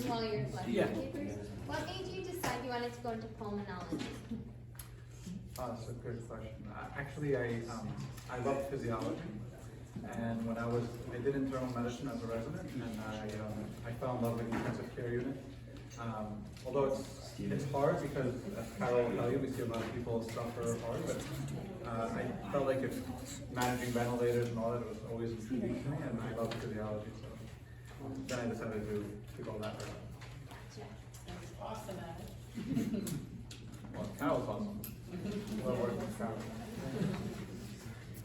question while you're collecting Yeah. papers? What made you decide you wanted to go into pulmonology? That's a good question. Actually, I love physiology, and when I did internal medicine as a resident, and I fell in love with the intensive care unit. Although it's hard because, as Carol will tell you, we see a lot of people suffer hard, but I felt like if managing ventilators and all that was always intriguing to me, and I love physiology, so then I decided to go that route. Awesome at it. Well, Carol's awesome. Well worked with Carol.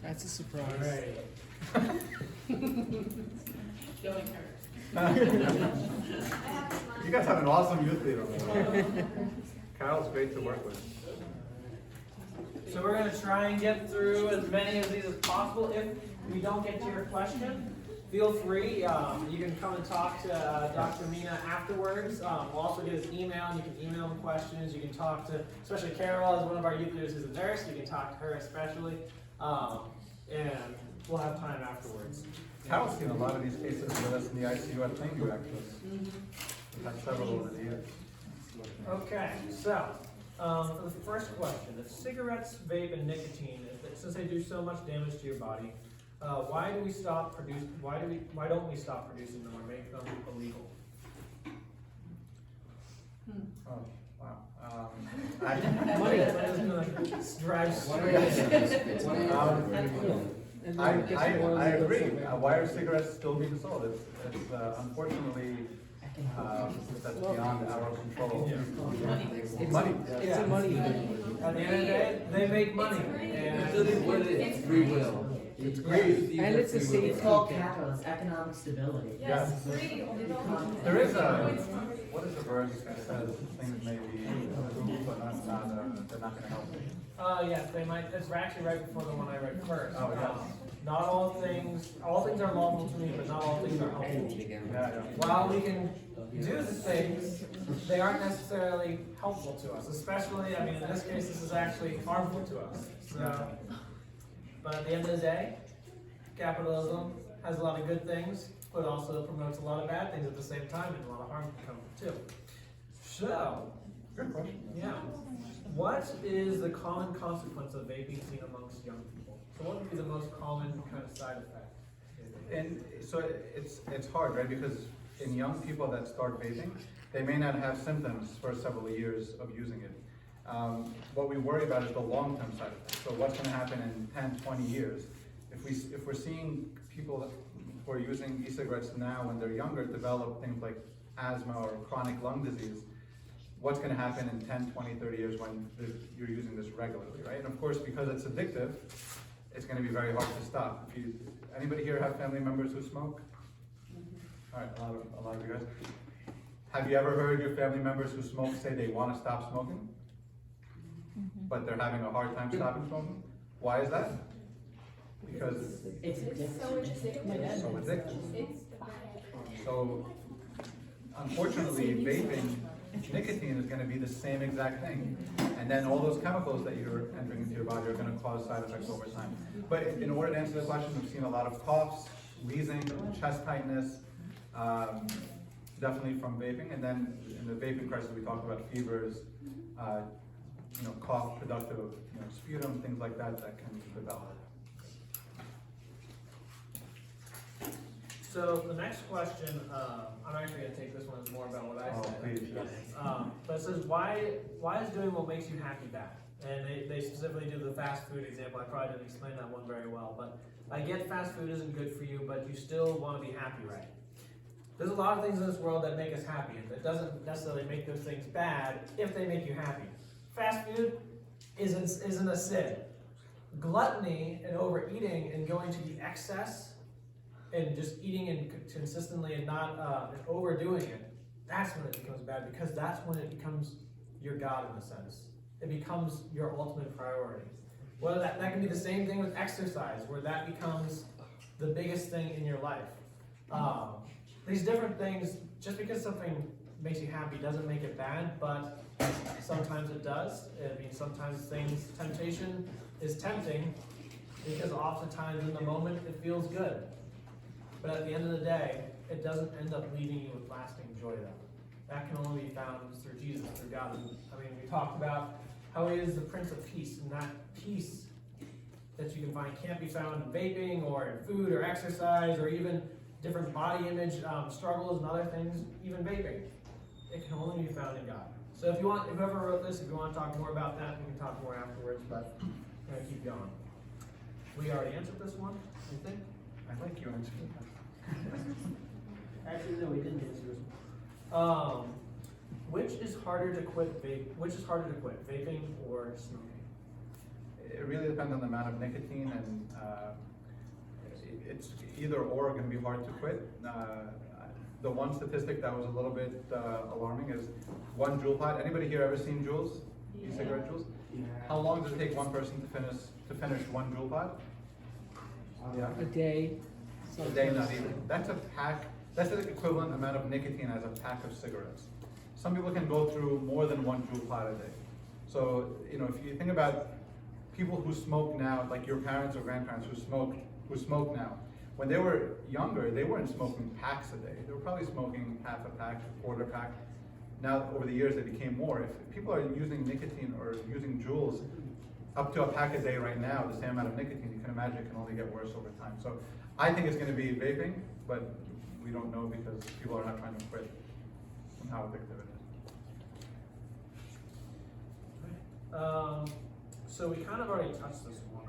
That's a surprise. Showing her. You guys have an awesome youth leader. Carol's great to work with. So we're going to try and get through as many of these as possible. If we don't get to your question, feel free. You can come and talk to Dr. Mina afterwards. We'll also get his email, and you can email him questions. You can talk to, especially Carol, as one of our youth leaders who's a nurse. You can talk to her especially. And we'll have time afterwards. Carol's seen a lot of these cases with us in the ICU at Plainview, actually. We've had several over the years. Okay, so for the first question, if cigarettes, vape, and nicotine, since they do so much damage to your body, why don't we stop producing them or make them illegal? Oh, wow. Money drives I agree. Why are cigarettes still being sold? It's unfortunately that's beyond our control. Money. Money. It's a money thing. At the end of the day, they make money. And What it is, free will. It's greed. And it's a safety It's called thing. capital, it's economic stability. Yes. There is what is the verse that says things may be approved, but they're not going to help you? yes, they might. It's actually right before the one I read first. Oh, yes. Not all things are lawful to me, but not all things are helpful. Yeah. While we can do the things, they aren't necessarily helpful to us. Especially, I mean, in this case, this is actually harmful to us. So, but at the end of the day, capitalism has a lot of good things, but also promotes a lot of bad things at the same time, and a lot of harm can come too. So, Good question. yeah, what is the common consequence of vaping seen amongst young people? So, what would be the most common kind of side effect? And so it's hard, right? Because in young people that start vaping, they may not have symptoms for several years of using it. What we worry about is the long-term side effects. So what's going to happen in 10, 20 years? If we're seeing people who are using e-cigarettes now when they're younger develop things like asthma or chronic lung disease, what's going to happen in 10, 20, 30 years when you're using this regularly, right? And of course, because it's addictive, it's going to be very hard to stop. Anybody here have family members who smoke? All right, a lot of you guys. Have you ever heard your family members who smoke say they want to stop smoking, but they're having a hard time stopping smoking? Why is that? Because It's So it's so addictive. So, unfortunately, vaping, nicotine is going to be the same exact thing. And then all those chemicals that you're entering into your body are going to cause side effects over time. But in order to answer the question, we've seen a lot of coughs, wheezing, chest tightness, definitely from vaping. And then in the vaping crisis, we talked about fevers, cough, productive, sputum, things like that can develop. So the next question, I'm actually going to take this one as more about what I said. Please, yes. But it says, why is doing what makes you happy bad? And they specifically do the fast food example. I probably didn't explain that one very well, but I get fast food isn't good for you, but you still want to be happy, right? There's a lot of things in this world that make us happy, and that doesn't necessarily make those things bad if they make you happy. Fast food isn't a sin. Gluttony and overeating and going to the excess and just eating and consistently and not overdoing it, that's when it becomes bad, because that's when it becomes your God in a sense. It becomes your ultimate priority. Whether that can be the same thing with exercise, where that becomes the biggest thing in your life. These different things, just because something makes you happy doesn't make it bad, but sometimes it does. I mean, sometimes temptation is tempting, because oftentimes in the moment it feels good. But at the end of the day, it doesn't end up leaving you with lasting joy though. that can only be found through Jesus, through God. And, I mean, we talked about how He is the Prince of Peace, and that peace that you can find can't be found in vaping or in food or exercise or even different body image struggles and other things, even vaping. It can only be found in God. So if you want, whoever wrote this, if you want to talk more about that, we can talk more afterwards, but I'm going to keep going. We already answered this one, you think? I like you answering that. Actually, no, we didn't answer this one. Which is harder to quit vaping or smoking? It really depends on the amount of nicotine, and it's either or going to be hard to quit. The one statistic that was a little bit alarming is 1 Juul pod. Anybody here ever seen Juuls? E-cigarette Juuls? Yeah. How long does it take one person to finish 1 Juul pod? Yeah. A day. A day, not even. That's a pack. That's the equivalent amount of nicotine as a pack of cigarettes. Some people can go through more than 1 Juul pod a day. So, you know, if you think about people who smoke now, like your parents or grandparents who smoke now, when they were younger, they weren't smoking packs a day. They were probably smoking half a pack, a quarter pack. Now, over the years, they became more. If people are using nicotine or using Juuls up to a pack a day right now, the same amount of nicotine, you can imagine it can only get worse over time. So I think it's going to be vaping, but we don't know because people are not trying to quit from how addictive it is. So we kind of already touched this one.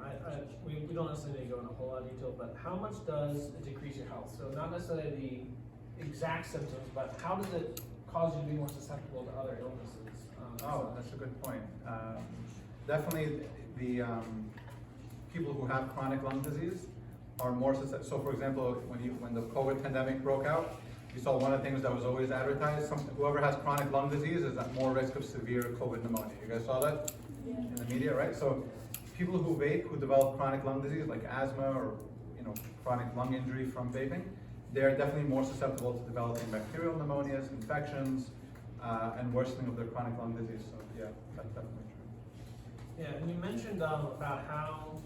We don't necessarily need to go into a whole lot of detail, but how much does it decrease your health? So not necessarily the exact symptoms, but how does it cause you to be more susceptible to other illnesses? Oh, that's a good point. Definitely the people who have chronic lung disease are more susceptible. So for example, when the COVID pandemic broke out, you saw one of the things that was always advertised, whoever has chronic lung disease is at more risk of severe COVID pneumonia. You guys saw that in the media, right? So people who vape, who develop chronic lung disease like asthma or chronic lung injury from vaping, they're definitely more susceptible to developing bacterial pneumonias, infections, and worsening of their chronic lung disease. So yeah, that's definitely true. Yeah, and you mentioned about how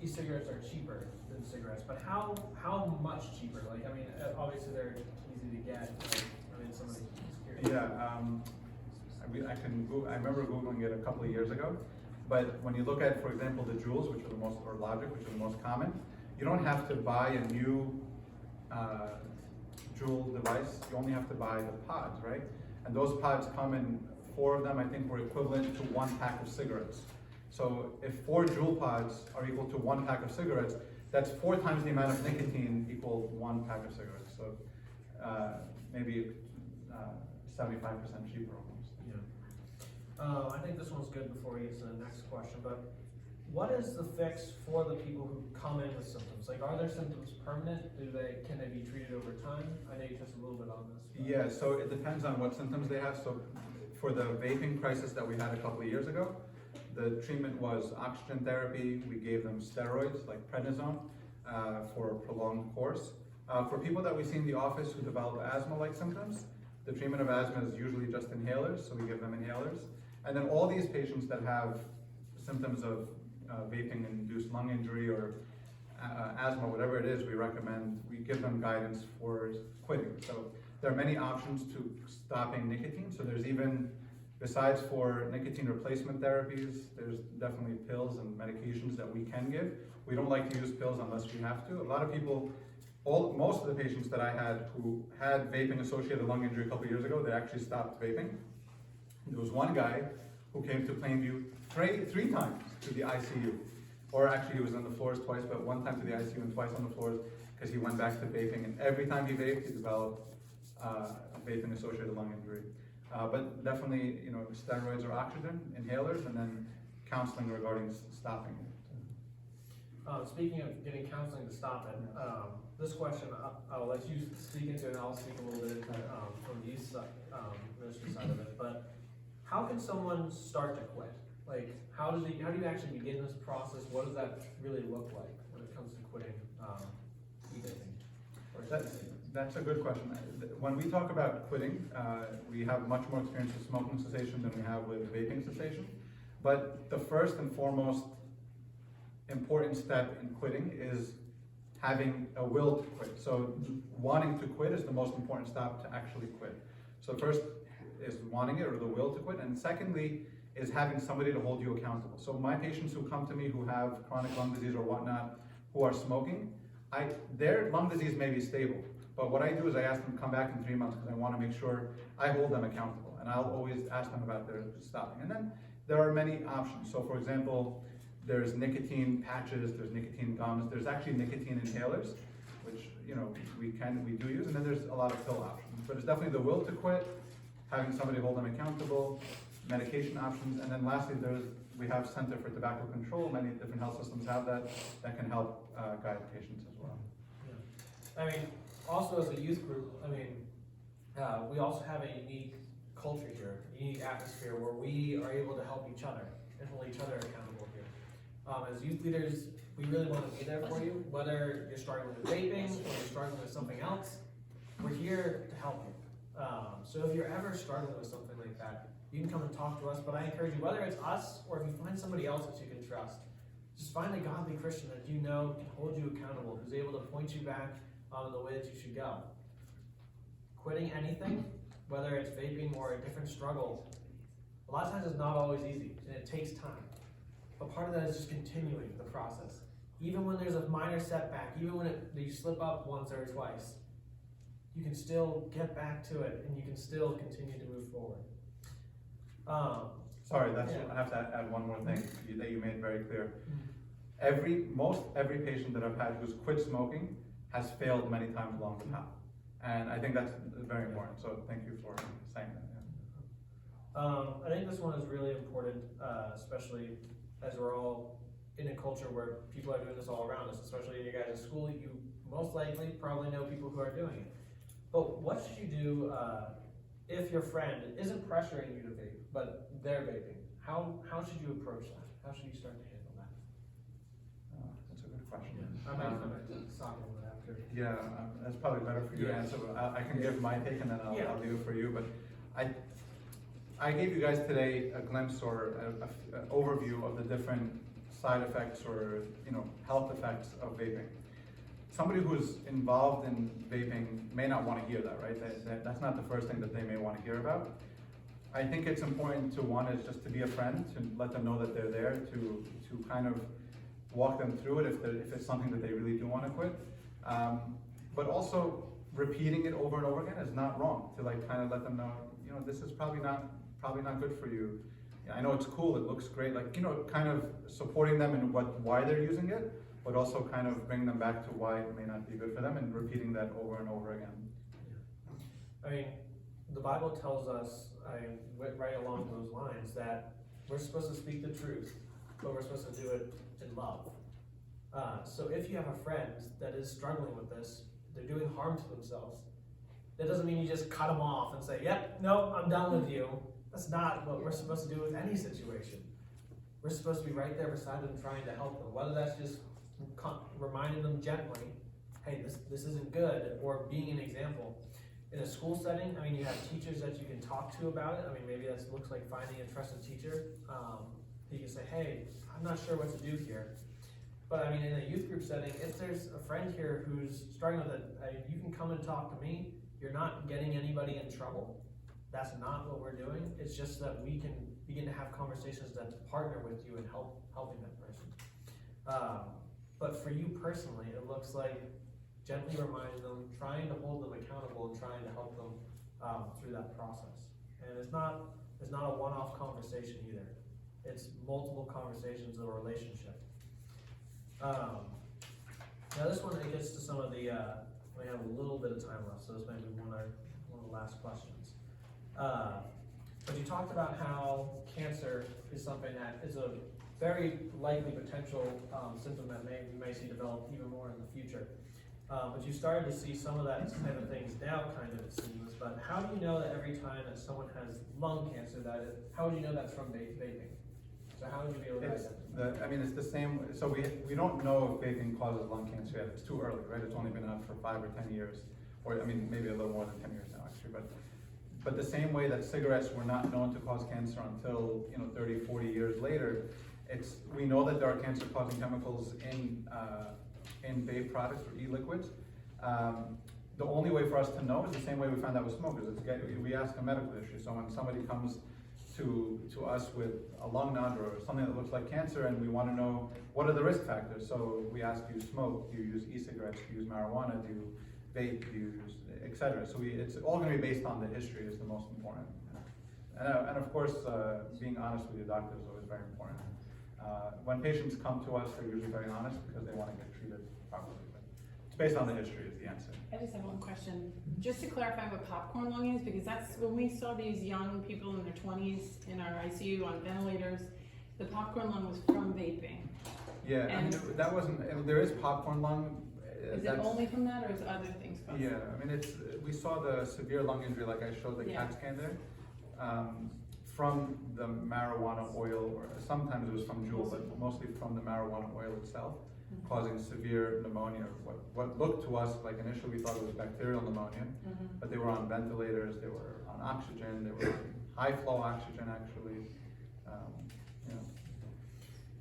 e-cigarettes are cheaper than cigarettes, but how much cheaper? Like, I mean, obviously they're easy to get. Like, I mean, somebody is curious. Yeah, I remember Googling it a couple of years ago, but when you look at, for example, the Juuls, which are the most, or Logic, which are the most common, you don't have to buy a new Juul device. You only have to buy the pods, right? And those pods come in 4 of them, I think, were equivalent to 1 pack of cigarettes. So if 4 Juul pods are equal to 1 pack of cigarettes, that's 4 times the amount of nicotine equal 1 pack of cigarettes. So maybe 75% cheaper almost. Yeah. I think this one's good before we get to the next question, but what is the fix for the people who come in with symptoms? Like, are their symptoms permanent? Can they be treated over time? I know you touched a little bit on this. But. Yeah, so it depends on what symptoms they have. So for the vaping crisis that we had a couple of years ago, the treatment was oxygen therapy. We gave them steroids like prednisone for a prolonged course. For people that we see in the office who develop asthma-like symptoms, the treatment of asthma is usually just inhalers, so we give them inhalers. And then all these patients that have symptoms of vaping-induced lung injury or asthma, whatever it is, we give them guidance for quitting. So there are many options to stopping nicotine. So there's even, besides for nicotine replacement therapies, there's definitely pills and medications that we can give. We don't like to use pills unless we have to. A lot of people, most of the patients that I had who had vaping-associated lung injury a couple of years ago, they actually stopped vaping. There was one guy who came to Plainview three times to the ICU. Or actually he was on the floors twice, but 1 time to the ICU and twice on the floors because he went back to vaping. And every time he vaped, he developed vaping-associated lung injury. But definitely, steroids or oxygen, inhalers, and then counseling regarding stopping it. Speaking of getting counseling to stop it, this question I'll let you speak into, and I'll speak a little bit from the ministry side of it. But how can someone start to quit? Like, how do you actually begin this process? What does that really look like when it comes to quitting e-vaping? That's a good question. When we talk about quitting, we have much more experience with smoking cessation than we have with vaping cessation. But the first and foremost important step in quitting is having a will to quit. So wanting to quit is the most important step to actually quit. So first is wanting it, or the will to quit, and secondly is having somebody to hold you accountable. So my patients who come to me who have chronic lung disease or whatnot, who are smoking, their lung disease may be stable, but what I do is I ask them to come back in 3 months because I want to make sure I hold them accountable, and I'll always ask them about their stopping. And then there are many options. So for example, there's nicotine patches, there's nicotine gums, there's actually nicotine inhalers, which we do use, and then there's a lot of pill options. But it's definitely the will to quit, having somebody hold them accountable, medication options, and then lastly we have Center for Tobacco Control. Many different health systems have that can help guide patients as well. Yeah. I mean, also as a youth group, I mean, we also have a unique culture here, a unique atmosphere where we are able to help each other and hold each other accountable here. As youth leaders, we really want to be there for you, whether you're struggling with vaping or you're struggling with something else, we're here to help you. So if you're ever struggling with something like that, you can come and talk to us, but I encourage you, whether it's us or if you find somebody else that you can trust, just find a godly Christian that you know can hold you accountable, who's able to point you back on the way that you should go. Quitting anything, whether it's vaping or a different struggle, a lot of times it's not always easy, and it takes time. But part of that is just continuing the process. Even when there's a minor setback, even when you slip up once or twice, you can still get back to it, and you can still continue to move forward. Sorry, Yeah. I have to add one more thing that you made very clear. Every patient that I've had who's quit smoking has failed many times along the path. And I think that's very important, so thank you for saying that. Yeah. I think this one is really important, especially as we're all in a culture where people are doing this all around us, especially in your guys' school. You most likely probably know people who are doing it. But what should you do if your friend isn't pressuring you to vape, but they're vaping? How should you approach that? How should you start to handle that? That's a good question. I might come back to talking about that after. Yeah, that's probably better for you to answer, but I can give my take and then I'll leave it for you. But I gave you guys today a glimpse or an overview of the different side effects or health effects of vaping. Somebody who's involved in vaping may not want to hear that, right? That's not the first thing that they may want to hear about. I think it's important to one is just to be a friend, to let them know that they're there, to kind of walk them through it if it's something that they really do want to quit. But also repeating it over and over again is not wrong. To kind of let them know, this is probably not good for you. I know it's cool, it looks great, kind of supporting them in why they're using it, but also kind of bring them back to why it may not be good for them and repeating that over and over again. I mean, the Bible tells us, right along those lines, that we're supposed to speak the truth, but we're supposed to do it in love. So if you have a friend that is struggling with this, they're doing harm to themselves, that doesn't mean you just cut them off and say, yep, no, I'm done with you. That's not what we're supposed to do with any situation. We're supposed to be right there beside them trying to help them, whether that's just reminding them gently, hey, this isn't good, or being an example. In a school setting, I mean, you have teachers that you can talk to about it. I mean, maybe that looks like finding a trusted teacher. You can say, hey, I'm not sure what to do here. But I mean, in a youth group setting, if there's a friend here who's struggling with it, you can come and talk to me. You're not getting anybody in trouble. That's not what we're doing. It's just that we can begin to have conversations that partner with you in helping that person. But for you personally, it looks like gently reminding them, trying to hold them accountable, and trying to help them through that process. And it's not a one-off conversation either. It's multiple conversations of a relationship. Now this one, it gets to some of the, we have a little bit of time left, so this might be one of the last questions. But you talked about how cancer is something that is a very likely potential symptom that you may see develop even more in the future. But you started to see some of that type of things now, kind of, it seems. But how do you know that every time that someone has lung cancer, how would you know that's from vaping? So how would you be able to identify? It's the same. So we don't know if vaping causes lung cancer yet. It's too early, right? It's only been out for 5 or 10 years, or maybe a little more than 10 years now, actually. But the same way that cigarettes were not known to cause cancer until 30, 40 years later, we know that there are cancer-causing chemicals in in vape products or e-liquids. The only way for us to know is the same way we found out with smokers. We ask a medical history. So when somebody comes to us with a lung nod or something that looks like cancer, and we want to know what are the risk factors. So we ask, do you smoke? Do you use e-cigarettes? Do you use marijuana? Do you vape? Do you use, etc. So it's all going to be based on the history is the most important. And of course, being honest with your doctor is always very important. When patients come to us, they're usually very honest because they want to get treated properly. But it's based on the history is the answer. I just have one question, just to clarify what popcorn lung is, because that's when we saw these young people in their 20s in our ICU on ventilators, the popcorn lung was from vaping. Yeah, And- that wasn't, there is popcorn lung. Is it only from that, or is other things caused? Yeah, I mean, we saw the severe lung injury, like I showed the Yeah. CAT scan there, from the marijuana oil, or sometimes it was from Juul, but mostly from the marijuana oil itself, causing severe pneumonia. What looked to us like initially we thought it was bacterial pneumonia, but they were on ventilators, they were on oxygen, they were on high flow oxygen actually. You know.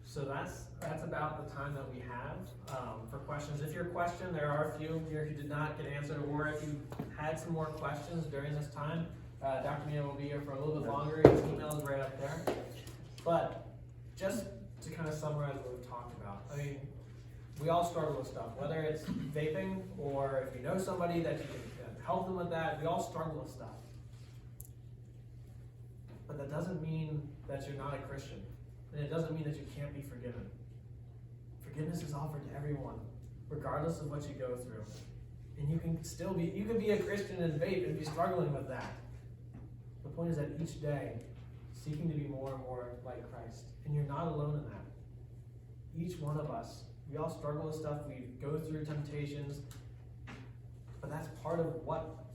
So that's about the time that we have for questions. If your question, there are a few here who did not get answered, or if you had some more questions during this time, Dr. Mina will be here for a little bit longer. His email is right up there. But just to kind of summarize what we've talked about, I mean, we all struggle with stuff, whether it's vaping or if you know somebody that you can help them with that, we all struggle with stuff. But that doesn't mean that you're not a Christian. And it doesn't mean that you can't be forgiven. Forgiveness is offered to everyone, regardless of what you go through. And you can still be, you can be a Christian and vape and be struggling with that. The point is that each day, seeking to be more and more like Christ. And you're not alone in that. Each one of us, we all struggle with stuff, we go through temptations, but that's part of what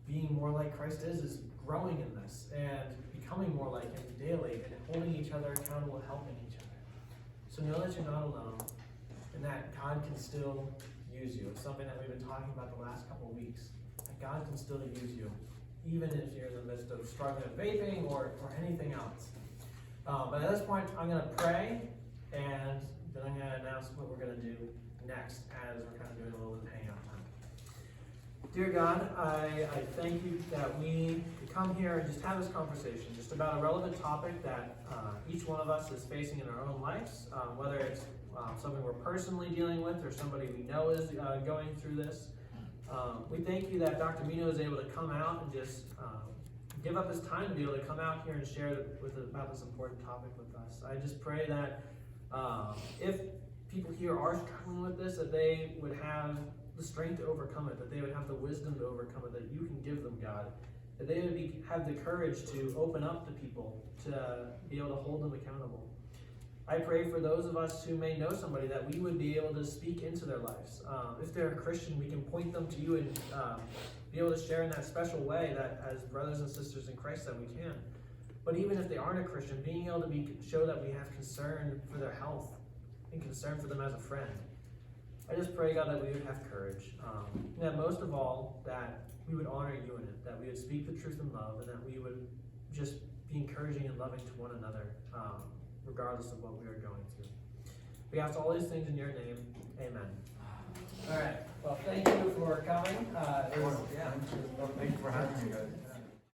being more like Christ is growing in this and becoming more like Him daily and holding each other accountable, helping each other. So know that you're not alone and that God can still use you. It's something that we've been talking about the last couple of weeks. That God can still use you, even if you're in the midst of struggling with vaping or anything else. But at this point, I'm going to pray, and then I'm going to announce what we're going to do next as we're kind of doing a little bit of hangout time. Dear God, I thank you that we could come here and just have this conversation, just about a relevant topic that each one of us is facing in our own lives, whether it's something we're personally dealing with or somebody we know is going through this. We thank you that Dr. Mina was able to come out and just give up his time to be able to come out here and share about this important topic with us. I just pray that if people here are struggling with this, that they would have the strength to overcome it, that they would have the wisdom to overcome it, that you can give them, God, that they would have the courage to open up to people, to be able to hold them accountable. I pray for those of us who may know somebody that we would be able to speak into their lives. If they're a Christian, we can point them to you and be able to share in that special way that as brothers and sisters in Christ that we can. But even if they aren't a Christian, being able to show that we have concern for their health and concern for them as a friend. I just pray, God, that we would have courage. And that most of all, that we would honor you in it, that we would speak the truth in love, and that we would just be encouraging and loving to one another, regardless of what we are going through. We ask all these things in your name. Amen. All right. Well, thank you for coming. Thank you for having me, guys.